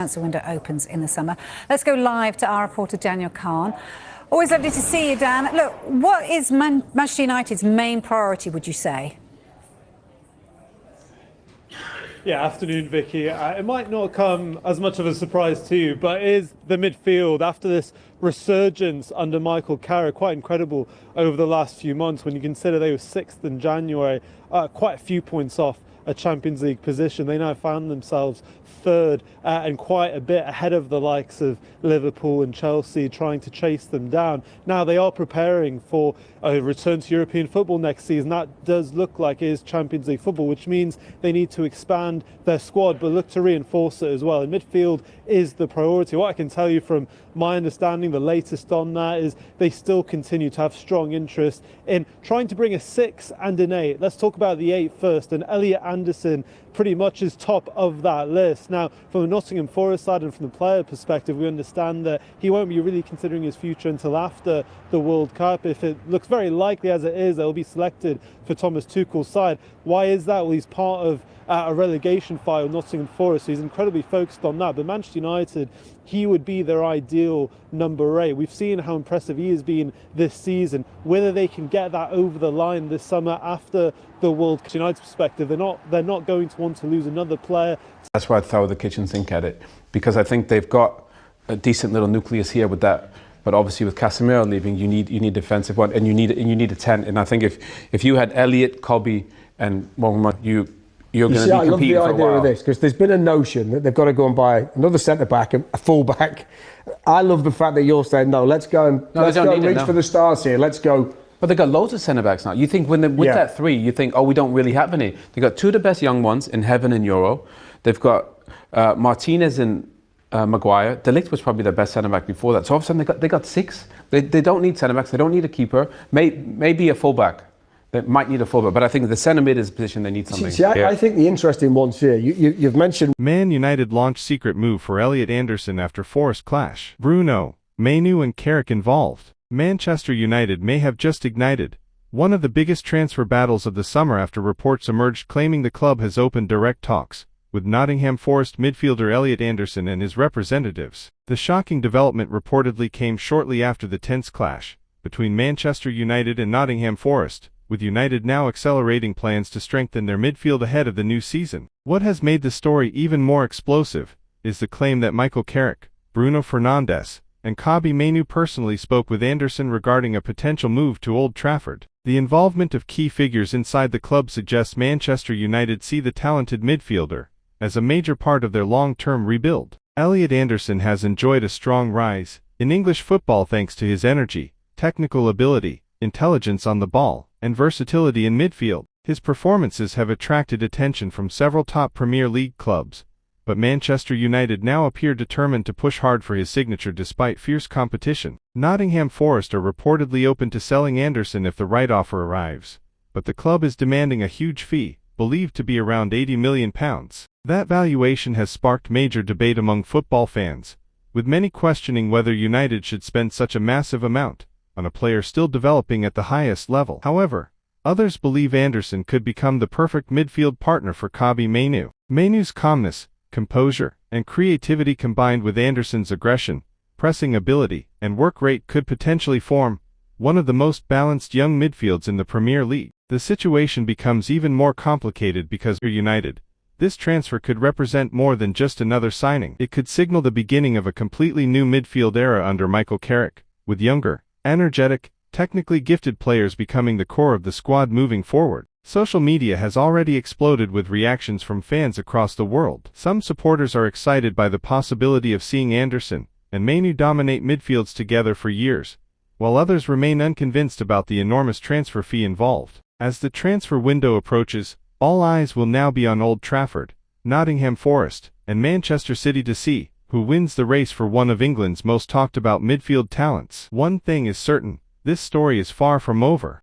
transfer window opens in the summer. Let's go live to our reporter Daniel Khan. Always lovely to see you, Dan. Look, what is Manchester United's main priority, would you say? Yeah, afternoon, Vicky. It might not come as much of a surprise to you, but it is the midfield after this resurgence under Michael Carrick. Quite incredible over the last few months when you consider they were 6th in January, quite a few points off a Champions League position. They now found themselves 3rd and quite a bit ahead of the likes of Liverpool and Chelsea, trying to chase them down. Now they are preparing for a return to European football next season. That does look like it is Champions League football, which means they need to expand their squad but look to reinforce it as well. And midfield is the priority. What I can tell you from my understanding, the latest on that, is they still continue to have strong interest in trying to bring a 6 and an 8. Let's talk about the 8 first, and Elliot Anderson pretty much is top of that list. Now, from the Nottingham Forest side and from the player perspective, we understand that he won't be really considering his future until after the World Cup. If it looks very likely as it is, that will be selected for Thomas Tuchel's side. Why is that? Well, he's part of a relegation fight with Nottingham Forest, so he's incredibly focused on that. But Manchester United, he would be their ideal number 8. We've seen how impressive he has been this season. Whether they can get that over the line this summer after the World Cup, United's perspective, they're not going to want to lose another player. That's why I throw the kitchen sink at it, because I think they've got a decent little nucleus here with that. But obviously, with Casemiro leaving, you need defensive one, and you need a 10. And I think if you had Elliot, Kobbie, and you're going to be competing for a while. I love the idea of this, because there's been a notion that they've got to go and buy another centre back, a full back. I love the fact that you're saying no. Let's go and reach for the stars here. Let's go. But they've got loads of centre backs now. You think with that 3, you think, oh, we don't really have any. They've got 2 of the best young ones in Heaven and Euro. They've got Martinez and Maguire. De Ligt was probably their best centre back before that. So all of a sudden they got 6. They don't need centre backs. They don't need a keeper. Maybe a full back. They might need a fullback, but I think the centre mid is a position they need something. See, I think the interesting ones here, you've mentioned... Man United launched secret move for Elliot Anderson after Forest clash. Bruno, Mainoo and Carrick involved. Manchester United may have just ignited one of the biggest transfer battles of the summer after reports emerged claiming the club has opened direct talks with Nottingham Forest midfielder Elliot Anderson and his representatives. The shocking development reportedly came shortly after the tense clash between Manchester United and Nottingham Forest, with United now accelerating plans to strengthen their midfield ahead of the new season. What has made the story even more explosive is the claim that Michael Carrick, Bruno Fernandes, and Kobbie Mainoo personally spoke with Anderson regarding a potential move to Old Trafford. The involvement of key figures inside the club suggests Manchester United see the talented midfielder as a major part of their long-term rebuild. Elliot Anderson has enjoyed a strong rise in English football thanks to his energy, technical ability, intelligence on the ball, and versatility in midfield. His performances have attracted attention from several top Premier League clubs, but Manchester United now appear determined to push hard for his signature despite fierce competition. Nottingham Forest are reportedly open to selling Anderson if the right offer arrives, but the club is demanding a huge fee, believed to be around £80 million. That valuation has sparked major debate among football fans, with many questioning whether United should spend such a massive amount on a player still developing at the highest level. However, others believe Anderson could become the perfect midfield partner for Kobbie Mainoo. Mainoo's calmness, composure, and creativity combined with Anderson's aggression, pressing ability, and work rate could potentially form one of the most balanced young midfields in the Premier League. The situation becomes even more complicated because for United, this transfer could represent more than just another signing. It could signal the beginning of a completely new midfield era under Michael Carrick, with younger, energetic, technically gifted players becoming the core of the squad moving forward. Social media has already exploded with reactions from fans across the world. Some supporters are excited by the possibility of seeing Anderson and Mainoo dominate midfields together for years, while others remain unconvinced about the enormous transfer fee involved. As the transfer window approaches, all eyes will now be on Old Trafford, Nottingham Forest, and Manchester City to see who wins the race for one of England's most talked about midfield talents. One thing is certain, this story is far from over.